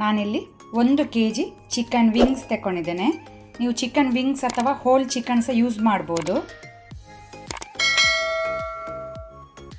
ನಾನಿಲ್ಲಿ 1 kg chicken wings ತಗೊಂಡಿದ್ದೇನೆ. ನೀವು ಚಿಕನ್ ವಿಂಗ್ಸ್ ಅಥವಾ ಹೋಲ್ ಚಿಕನ್ ಸಹ ಯೂಸ್ ಮಾಡ್ಬೋದು.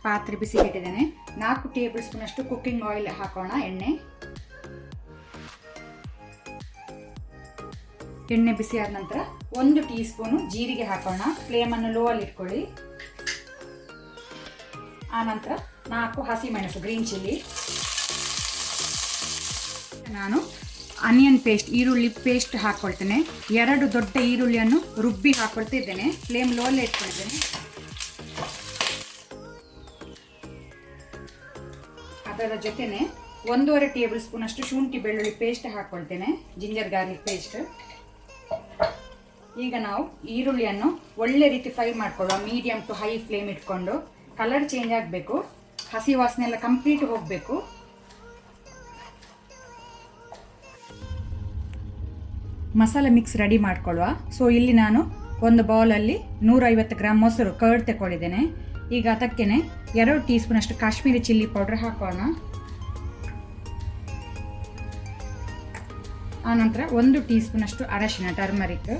ಪಾತ್ರೆ ಬಿಸಿಗೆ ಇಟ್ಟಿದ್ದೇನೆ. 4 ಟೇಬಲ್ ಸ್ಪೂನ್ ಅಷ್ಟು ಕುಕ್ಕಿಂಗ್ ಆಯಿಲ್ ಹಾಕೋಣ. ಎಣ್ಣೆ ಬಿಸಿ ಆದ ನಂತರ 1 ಟೀ ಸ್ಪೂನು ಜೀರಿಗೆ ಹಾಕೋಣ. ಫ್ಲೇಮನ್ನು ಲೋ ಅಲ್ಲಿ ಇಟ್ಕೊಳ್ಳಿ. ಆ ನಂತರ 4 ಹಸಿಮೆಣಸು ಗ್ರೀನ್ ಚಿಲ್ಲಿ. ನಾನು ಆನಿಯನ್ ಪೇಸ್ಟ್ ಈರುಳ್ಳಿ ಪೇಸ್ಟ್ ಹಾಕ್ಕೊಳ್ತೇನೆ. 2 ದೊಡ್ಡ ಈರುಳ್ಳಿಯನ್ನು ರುಬ್ಬಿ ಹಾಕ್ಕೊಳ್ತಿದ್ದೇನೆ. ಫ್ಲೇಮ್ ಲೋ ಅಲ್ಲೇ ಇಟ್ಕೊಳ್ತೇನೆ. ಅದರ ಜೊತೆನೆ 1.5 ಟೇಬಲ್ ಸ್ಪೂನ್ ಅಷ್ಟು ಶುಂಠಿ ಬೆಳ್ಳುಳ್ಳಿ ಪೇಸ್ಟ್ ಹಾಕ್ಕೊಳ್ತೇನೆ, ಜಿಂಜರ್ ಗಾರ್ಲಿಕ್ ಪೇಸ್ಟ್. ಈಗ ನಾವು ಈರುಳ್ಳಿಯನ್ನು ಒಳ್ಳೆ ರೀತಿ ಫ್ರೈ ಮಾಡ್ಕೊಳ್ಳುವ. ಮೀಡಿಯಂ ಟು ಹೈ ಫ್ಲೇಮ್ ಇಟ್ಕೊಂಡು ಕಲರ್ ಚೇಂಜ್ ಆಗಬೇಕು, ಹಸಿ ವಾಸನೆ ಎಲ್ಲ ಕಂಪ್ಲೀಟ್ ಹೋಗಬೇಕು. ಮಸಾಲೆ ಮಿಕ್ಸ್ ರೆಡಿ ಮಾಡ್ಕೊಳ್ಳುವ. ಸೊ ಇಲ್ಲಿ ನಾನು ಒಂದು ಬೌಲಲ್ಲಿ 150 ಗ್ರಾಮ್ ಮೊಸರು ಕರ್ಡ್ ತಗೊಂಡಿದ್ದೇನೆ. ಈಗ ಅದಕ್ಕೇನೆ 2 ಟೀ ಸ್ಪೂನ್ ಅಷ್ಟು ಕಾಶ್ಮೀರಿ ಚಿಲ್ಲಿ ಪೌಡರ್ ಹಾಕೋಣ. ಆನಂತರ 1 ಟೀ ಸ್ಪೂನ್ ಅಷ್ಟು ಅರಶಿನ ಟರ್ಮರಿಕ್,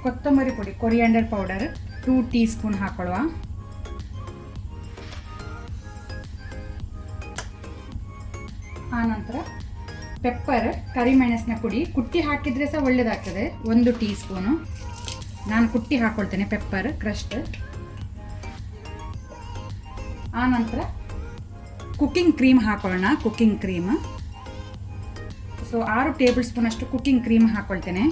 ಕೊತ್ತಂಬರಿ ಪುಡಿ ಕೊರಿಯಾಂಡರ್ ಪೌಡರ್ 2 ಟೀ ಸ್ಪೂನ್ ಹಾಕೊಳ್ಳುವ. ಆನಂತರ ಪೆಪ್ಪರ್ ಕರಿಮೆಣಸಿನ ಪುಡಿ ಕುಟ್ಟಿ ಹಾಕಿದರೆ ಸಹ ಒಳ್ಳೆಯದಾಗ್ತದೆ, 1 ಟೀ ಸ್ಪೂನು. ನಾನು ಕುಟ್ಟಿ ಹಾಕ್ಕೊಳ್ತೇನೆ ಪೆಪ್ಪರ್ ಕ್ರಸ್ಟ್. ಆನಂತರ ಕುಕ್ಕಿಂಗ್ ಕ್ರೀಮ್ ಹಾಕೊಳ್ಳೋಣ. Cooking cream so 6 table spoon ಅಷ್ಟು ಕುಕ್ಕಿಂಗ್ ಕ್ರೀಮ್ ಹಾಕ್ಕೊಳ್ತೇನೆ.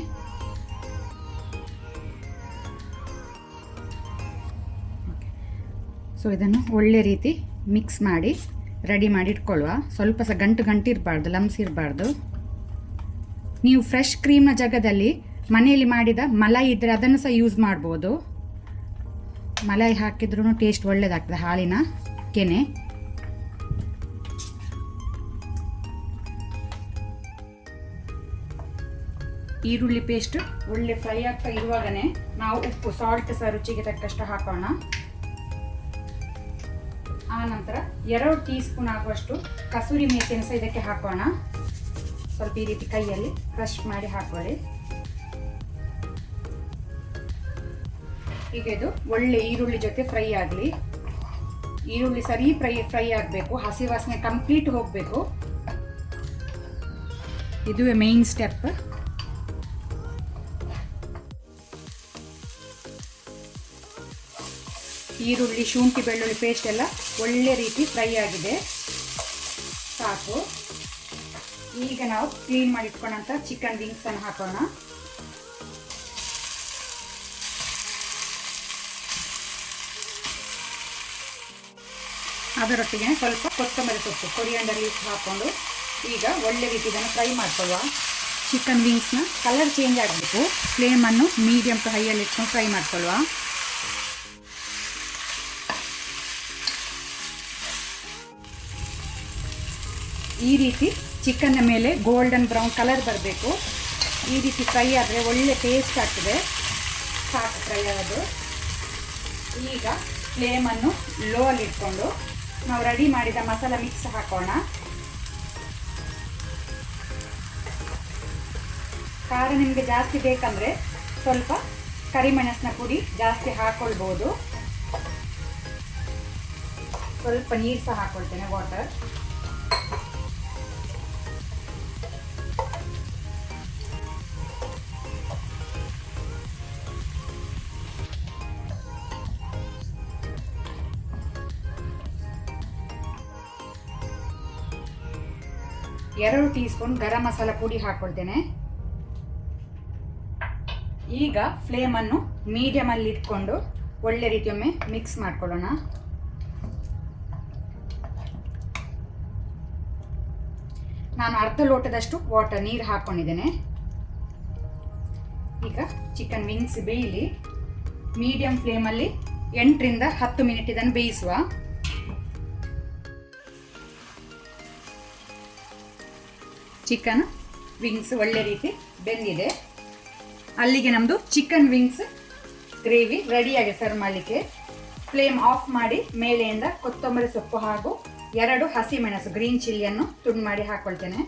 ಸೊ ಇದನ್ನು ಒಳ್ಳೆ ರೀತಿ ಮಿಕ್ಸ್ ಮಾಡಿ ರೆಡಿ ಮಾಡಿ ಇಟ್ಕೊಳ್ಳುವ. ಸ್ವಲ್ಪ ಸಹ ಗಂಟು ಇರಬಾರ್ದು, ಲಮ್ಸ್ ಇರಬಾರ್ದು. ನೀವು ಫ್ರೆಶ್ ಕ್ರೀಮ್ನ ಜಾಗದಲ್ಲಿ ಮನೆಯಲ್ಲಿ ಮಾಡಿದ ಮಲೈ ಇದ್ದರೆ ಅದನ್ನು ಸಹ ಯೂಸ್ ಮಾಡ್ಬೋದು. ಮಲೈ ಹಾಕಿದ್ರೂ ಟೇಸ್ಟ್ ಒಳ್ಳೆಯದಾಗ್ತದೆ, ಹಾಲಿನ ಕೆನೆ. ಈರುಳ್ಳಿ ಪೇಸ್ಟ್ ಒಳ್ಳೆ ಫ್ರೈ ಆಗ್ತಾ ಇರುವಾಗನೇ ನಾವು ಉಪ್ಪು ಸಾಲ್ಟ್ ಸಹ ರುಚಿಗೆ ತಕ್ಕಷ್ಟು ಹಾಕೋಣ. ಆನಂತರ 2 ಟೀ ಸ್ಪೂನ್ ಆಗುವಷ್ಟು ಕಸೂರಿ ಮೇಥಿಯನ್ನು ಸಹ ಇದಕ್ಕೆ ಹಾಕೋಣ. ಸ್ವಲ್ಪ ಈ ರೀತಿ ಕೈಯಲ್ಲಿ ಕ್ರಶ್ ಮಾಡಿ ಹಾಕೊಳ್ಳಿ. ಈಗ ಇದು ಒಳ್ಳೆ ಈರುಳ್ಳಿ ಜೊತೆ ಫ್ರೈ ಆಗಲಿ. ಈರುಳ್ಳಿ ಸರಿ ಫ್ರೈ ಆಗಬೇಕು, ಹಸಿ ವಾಸನೆ ಕಂಪ್ಲೀಟ್ ಹೋಗಬೇಕು. ಇದುವೇ ಮೇನ್ ಸ್ಟೆಪ್. ಈರುಳ್ಳಿ ಶುಂಠಿ ಬೆಳ್ಳುಳ್ಳಿ ಪೇಸ್ಟ್ ಎಲ್ಲ ಒಳ್ಳೆ ರೀತಿ ಫ್ರೈ ಆಗಿದೆ, ಸಾಕು. ಈಗ ನಾವು ಕ್ಲೀನ್ ಮಾಡಿ ಇಟ್ಕೊಂಡಂಥ ಚಿಕನ್ ವಿಂಗ್ಸ್ ಅನ್ನು ಹಾಕೋಣ. ಅದರೊಟ್ಟಿಗೆ ಸ್ವಲ್ಪ ಕೊತ್ತಂಬರಿ ಸೊಪ್ಪು ಕೊರಿಯಾಂಡರ್ ಲೀಫ್ ಹಾಕ್ಕೊಂಡು ಈಗ ಒಳ್ಳೆ ರೀತಿ ಇದನ್ನು ಫ್ರೈ ಮಾಡ್ಕೊಳ್ಳುವ. ಚಿಕನ್ ವಿಂಗ್ಸ್ನ ಕಲರ್ ಚೇಂಜ್ ಆಗಬೇಕು. ಫ್ಲೇಮನ್ನು ಮೀಡಿಯಂ ಟು ಹೈಯಲ್ಲಿ ಇಟ್ಕೊಂಡು ಫ್ರೈ ಮಾಡ್ಕೊಳ್ಳುವ. ಈ ರೀತಿ ಚಿಕನ್ನ ಮೇಲೆ ಗೋಲ್ಡನ್ ಬ್ರೌನ್ ಕಲರ್ ಬರಬೇಕು. ಈ ರೀತಿ ಫ್ರೈ ಆದರೆ ಒಳ್ಳೆ ಟೇಸ್ಟ್ ಆಗ್ತದೆ, ಸಾಕು ಫ್ರೈ ಆಗೋದು. ಈಗ ಫ್ಲೇಮನ್ನು ಲೋ ಅಲ್ಲಿ ಇಟ್ಕೊಂಡು ನಾವು ರೆಡಿ ಮಾಡಿದ ಮಸಾಲ ಮಿಕ್ಸ್ ಹಾಕೋಣ. ಖಾರ ನಿಮಗೆ ಜಾಸ್ತಿ ಬೇಕಂದರೆ ಸ್ವಲ್ಪ ಕರಿಮೆಣಸಿನ ಪುಡಿ ಜಾಸ್ತಿ ಹಾಕ್ಕೊಳ್ಬೋದು. ಸ್ವಲ್ಪ ನೀರು ಸಹ ಹಾಕ್ಕೊಳ್ತೇನೆ, ವಾಟರ್. ಎರಡು ಟೀ ಸ್ಪೂನ್ ಗರಂ ಮಸಾಲ ಪುಡಿ ಹಾಕ್ಕೊಳ್ತೇನೆ. ಈಗ ಫ್ಲೇಮನ್ನು ಮೀಡಿಯಮ್ ಅಲ್ಲಿ ಇಟ್ಕೊಂಡು ಒಳ್ಳೆ ರೀತಿಯೊಮ್ಮೆ ಮಿಕ್ಸ್ ಮಾಡ್ಕೊಳ್ಳೋಣ. ನಾನು ಅರ್ಧ ಲೋಟದಷ್ಟು ನೀರು ಹಾಕ್ಕೊಂಡಿದ್ದೇನೆ. ಈಗ ಚಿಕನ್ ವಿಂಗ್ಸ್ ಬೇಯಲಿ. ಮೀಡಿಯಂ ಫ್ಲೇಮಲ್ಲಿ 8 ರಿಂದ 10 ಮಿನಿಟ್ ಇದನ್ನು ಬೇಯಿಸುವ. ಚಿಕನ್ ವಿಂಗ್ಸ್ ಒಳ್ಳೆ ರೀತಿ ಬೆಂದಿದೆ. ಅಲ್ಲಿಗೆ ನಮ್ಮದು ಚಿಕನ್ ವಿಂಗ್ಸ್ ಗ್ರೇವಿ ರೆಡಿಯಾಗಿ ಸರ್ವ್ ಮಾಡಲಿಕ್ಕೆ. ಫ್ಲೇಮ್ ಆಫ್ ಮಾಡಿ ಮೇಲೆಯಿಂದ ಕೊತ್ತಂಬರಿ ಸೊಪ್ಪು ಹಾಗೂ 2 ಹಸಿಮೆಣಸು ಗ್ರೀನ್ ಚಿಲ್ಲಿಯನ್ನು ತುಂಡು ಮಾಡಿ ಹಾಕೊಳ್ತೇನೆ.